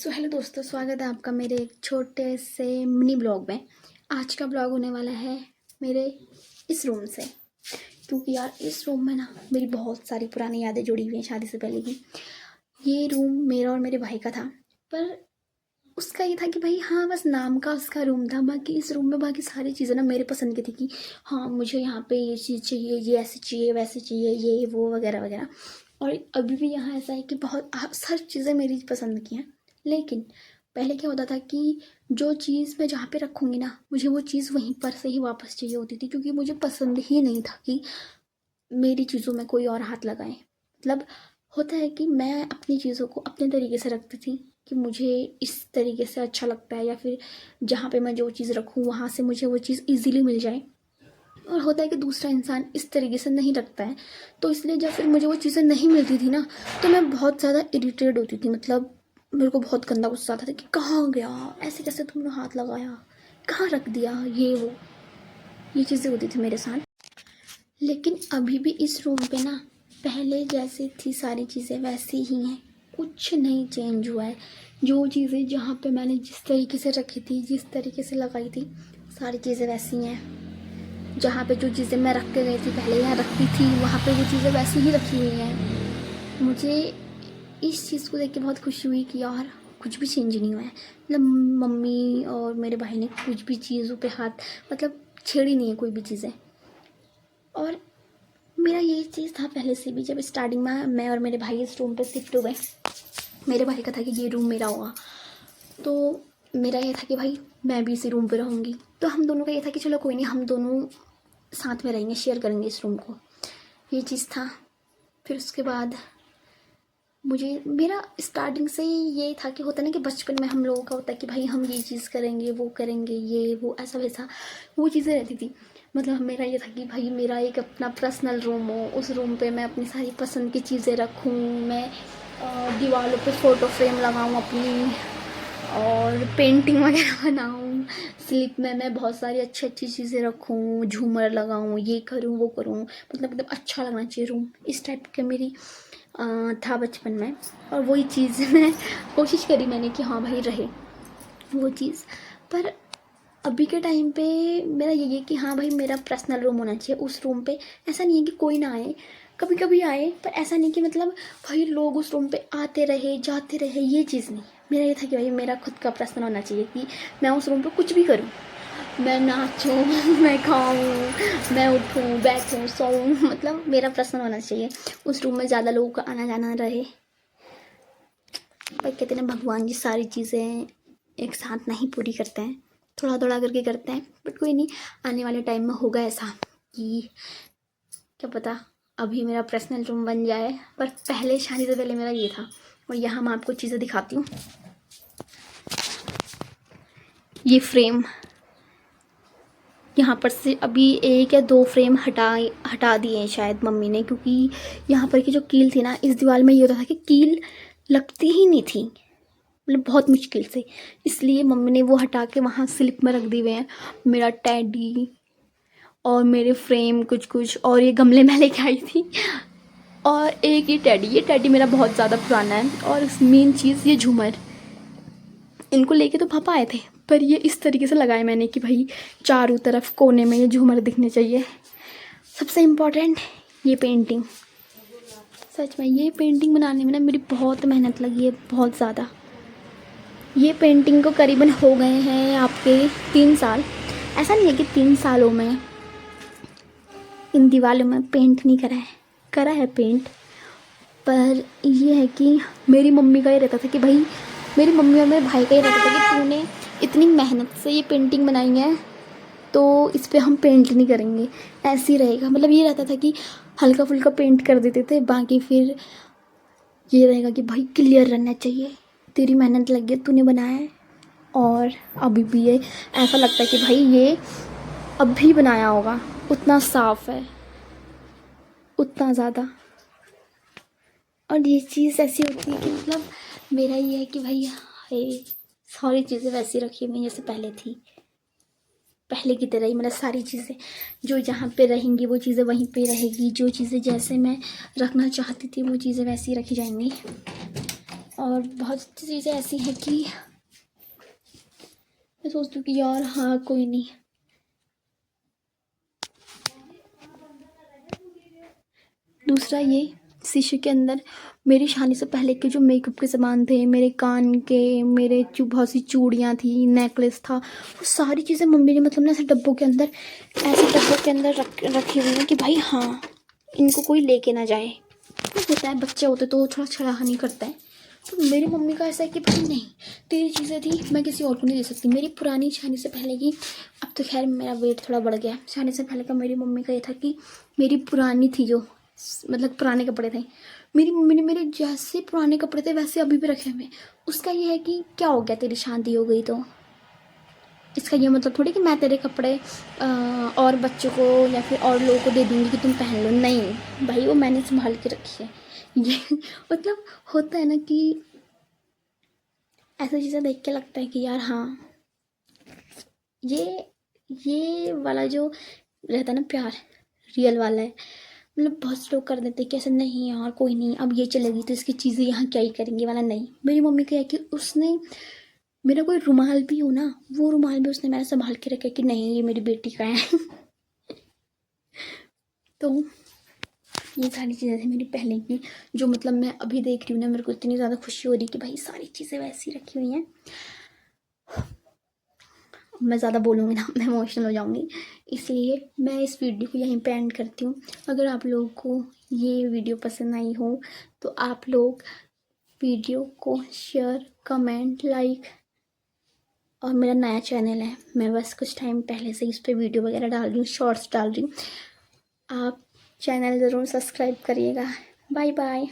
Hello दोस्तों, स्वागत है आपका मेरे एक छोटे से मिनी ब्लॉग में। आज का ब्लॉग होने वाला है मेरे इस रूम से, क्योंकि यार इस रूम में ना मेरी बहुत सारी पुरानी यादें जुड़ी हुई हैं शादी से पहले की। ये रूम मेरा और मेरे भाई का था, पर उसका ये था कि भाई हाँ बस नाम का उसका रूम था। बाकी इस रूम में बाकी सारी चीज़ें ना मेरे पसंद की थी कि हाँ मुझे यहाँ पे ये चीज़ चाहिए, ये ऐसे चाहिए वैसे चाहिए, ये वो वगैरह वगैरह। और अभी भी यहाँ ऐसा है कि बहुत हर चीज़ें मेरी पसंद की हैं। लेकिन पहले क्या होता था कि जो चीज़ मैं जहाँ पे रखूँगी ना, मुझे वो चीज़ वहीं पर से ही वापस चाहिए होती थी, क्योंकि मुझे पसंद ही नहीं था कि मेरी चीज़ों में कोई और हाथ लगाए। मतलब होता है कि मैं अपनी चीज़ों को अपने तरीके से रखती थी कि मुझे इस तरीके से अच्छा लगता है, या फिर जहाँ पे मैं जो चीज़ रखूँ वहाँ से मुझे वो चीज़ ईज़िली मिल जाए। और होता है कि दूसरा इंसान इस तरीके से नहीं रखता है, तो इसलिए जब फिर मुझे वो चीज़ें नहीं मिलती थी ना, तो मैं बहुत ज़्यादा इरिटेट होती थी। मतलब मेरे को बहुत गंदा गुस्सा आता था कि कहाँ गया, ऐसे कैसे तुमने हाथ लगाया, कहाँ रख दिया, ये चीज़ें होती थी मेरे साथ। लेकिन अभी भी इस रूम पे ना पहले जैसी थी सारी चीज़ें वैसी ही हैं, कुछ नहीं चेंज हुआ है। जो चीज़ें जहाँ पे मैंने जिस तरीके से रखी थी, जिस तरीके से लगाई थी, सारी चीज़ें वैसी हैं। जहाँ पे जो चीज़ें मैं रख के गई थी पहले यहाँ रखती थी, वहाँ पे वो चीज़ें वैसी ही रखी हुई हैं। मुझे इस चीज़ को देख के बहुत खुशी हुई कि यार कुछ भी चेंज नहीं हुआ है। मतलब मम्मी और मेरे भाई ने कुछ भी चीज़ों पे हाथ मतलब छेड़ी नहीं है कोई भी चीज़ें। और मेरा यही चीज़ था पहले से भी, जब स्टार्टिंग में मैं और मेरे भाई इस रूम पे शिफ्ट हुए। मेरे भाई का था कि ये रूम मेरा होगा, तो मेरा ये था कि भाई मैं भी इसी रूम पे रहूँगी। तो हम दोनों का ये था कि चलो कोई नहीं, हम दोनों साथ में रहेंगे, शेयर करेंगे इस रूम को। ये चीज़ था। फिर उसके बाद मुझे मेरा स्टार्टिंग से ही ये था कि होता ना कि बचपन में हम लोगों का होता है कि भाई हम ये चीज़ करेंगे, ये वो ऐसा वैसा वो चीज़ें रहती थी। मतलब मेरा ये था कि भाई मेरा एक अपना पर्सनल रूम हो, उस रूम पे मैं अपनी सारी पसंद की चीज़ें रखूँ, मैं दीवारों पे फ़ोटो फ्रेम लगाऊँ अपनी, और पेंटिंग वगैरह बनाऊँ। स्लिप में मैं बहुत सारी अच्छी अच्छी चीज़ें रखूँ, झूमर लगाऊँ, ये करूँ वो करूँ। मतलब अच्छा लगना चाहिए रूम, इस टाइप की मेरी था बचपन में। और वही चीज़ मैं कोशिश करी मैंने कि हाँ भाई रहे वो चीज़। पर अभी के टाइम पे मेरा यही है कि हाँ भाई मेरा पर्सनल रूम होना चाहिए। उस रूम पे ऐसा नहीं है कि कोई ना आए, कभी कभी आए, पर ऐसा नहीं कि मतलब भाई लोग उस रूम पे आते रहे जाते रहे, ये चीज़ नहीं। मेरा ये था कि भाई मेरा खुद का पर्सनल होना चाहिए कि मैं उस रूम पे कुछ भी करूँ, मैं नाचूँ मैं खाऊँ, मैं उठूँ बैठूँ सोऊँ, मतलब मेरा पर्सनल होना चाहिए। उस रूम में ज़्यादा लोगों का आना जाना रहे। पर कहते हैं भगवान जी सारी चीज़ें एक साथ नहीं पूरी करते हैं, थोड़ा थोड़ा करके करते हैं। बट कोई नहीं, आने वाले टाइम में होगा ऐसा कि क्या पता अभी मेरा पर्सनल रूम बन जाए। पर पहले शादी से पहले मेरा ये था। और यहाँ मैं आपको चीज़ें दिखाती हूँ। ये फ्रेम यहाँ पर से अभी एक या दो फ्रेम हटा दिए हैं शायद मम्मी ने, क्योंकि यहाँ पर की जो कील थी ना, इस दीवार में ये होता था कि कील लगती ही नहीं थी, मतलब बहुत मुश्किल से। इसलिए मम्मी ने वो हटा के वहाँ स्लिप में रख दिए हुए हैं मेरा टैडी और मेरे फ्रेम कुछ कुछ, और ये गमले में लेके आई थी। और एक ये टैडी मेरा बहुत ज़्यादा पुराना है। और मेन चीज़ ये झूमर, इनको लेके तो पापा आए थे, पर ये इस तरीके से लगाए मैंने कि भाई चारों तरफ कोने में ये झूमर दिखने चाहिए। सबसे इम्पोर्टेंट ये पेंटिंग, सच में ये पेंटिंग बनाने में ना मेरी बहुत मेहनत लगी है, बहुत ज़्यादा। ये पेंटिंग को करीबन हो गए हैं आपके 3 साल। ऐसा नहीं है कि 3 सालों में इन दीवारों में पेंट नहीं करा है पेंट। पर ये है कि मेरी मम्मी का ये रहता था कि भाई, मेरी मम्मी और मेरे भाई का ये रहता था कि तूने इतनी मेहनत से ये पेंटिंग बनाई है तो इस पर हम पेंट नहीं करेंगे, ऐसे ही रहेगा। मतलब ये रहता था कि हल्का फुल्का पेंट कर देते थे, बाकी फिर ये रहेगा कि भाई क्लियर रहना चाहिए, तेरी मेहनत लगी है, तूने बनाया है। और अभी भी ये ऐसा लगता है कि भाई ये अभी बनाया होगा, उतना साफ है, उतना ज़्यादा। और ये चीज़ ऐसी होती है कि मतलब मेरा ये है कि भाई ये सारी चीज़ें वैसी रखी हुई जैसे पहले थी, पहले की तरह ही। मतलब सारी चीज़ें जो जहाँ पे रहेंगी वो चीज़ें वहीं पे रहेगी, जो चीज़ें जैसे मैं रखना चाहती थी वो चीज़ें वैसी रखी जाएंगी। और बहुत सी चीज़ें ऐसी हैं कि मैं सोचती हूँ कि यार हाँ कोई नहीं। दूसरा ये शीशे के अंदर मेरी शादी से पहले के जो मेकअप के सामान थे, मेरे कान के, मेरे बहुत सी चूड़ियाँ थी, नेकलेस था, वो सारी चीज़ें मम्मी ने मतलब ना ऐसे डब्बों के अंदर, ऐसे डब्बों के अंदर रखी हुई हैं कि भाई हाँ इनको कोई लेके ना जाए। होता है बच्चे होते तो थोड़ा छेड़खानी करता है, तो मेरी मम्मी का ऐसा है कि भाई नहीं, तेरी चीज़ें थी मैं किसी और को नहीं दे सकती। मेरी पुरानी शादी से पहले की, अब तो खैर मेरा वेट थोड़ा बढ़ गया, शादी से पहले का मेरी मम्मी का ये था कि मेरी पुरानी थी जो मतलब पुराने कपड़े थे, मेरी मम्मी ने मेरे जैसे पुराने कपड़े थे वैसे अभी भी रखे हुए। उसका ये है कि क्या हो गया तेरी शादी हो गई तो इसका ये मतलब थोड़ी कि मैं तेरे कपड़े और बच्चों को या फिर और लोगों को दे दूँगी कि तुम पहन लो, नहीं भाई वो मैंने संभाल के रखी है। ये मतलब होता है ना कि ऐसी चीज़ें देख के लगता है कि यार हाँ ये वाला जो रहता है ना प्यार, रियल वाला है। मतलब बहुत से लोग कर देते हैं कि ऐसे नहीं यार कोई नहीं, अब ये चलेगी तो इसकी चीज़ें यहाँ क्या ही करेंगे वाला, नहीं। मेरी मम्मी का है कि उसने मेरा कोई रुमाल भी हो ना, वो रुमाल भी उसने मैंने संभाल के रखा है कि नहीं ये मेरी बेटी का है। तो ये सारी चीज़ें थी मेरी पहले की, जो मतलब मैं अभी देख रही हूँ ना, मेरे को इतनी ज़्यादा खुशी हो रही कि भाई सारी चीज़ें वैसी रखी हुई हैं। मैं ज़्यादा बोलूँगी ना मैं इमोशनल हो जाऊँगी, इसलिए मैं इस वीडियो को यहीं पे एंड करती हूँ। अगर आप लोगों को ये वीडियो पसंद आई हो तो आप लोग वीडियो को शेयर, कमेंट, लाइक, और मेरा नया चैनल है, मैं बस कुछ टाइम पहले से इस पर वीडियो वगैरह डाल रही हूँ, शॉर्ट्स डाल रही हूँ, आप चैनल ज़रूर सब्सक्राइब करिएगा। Bye bye.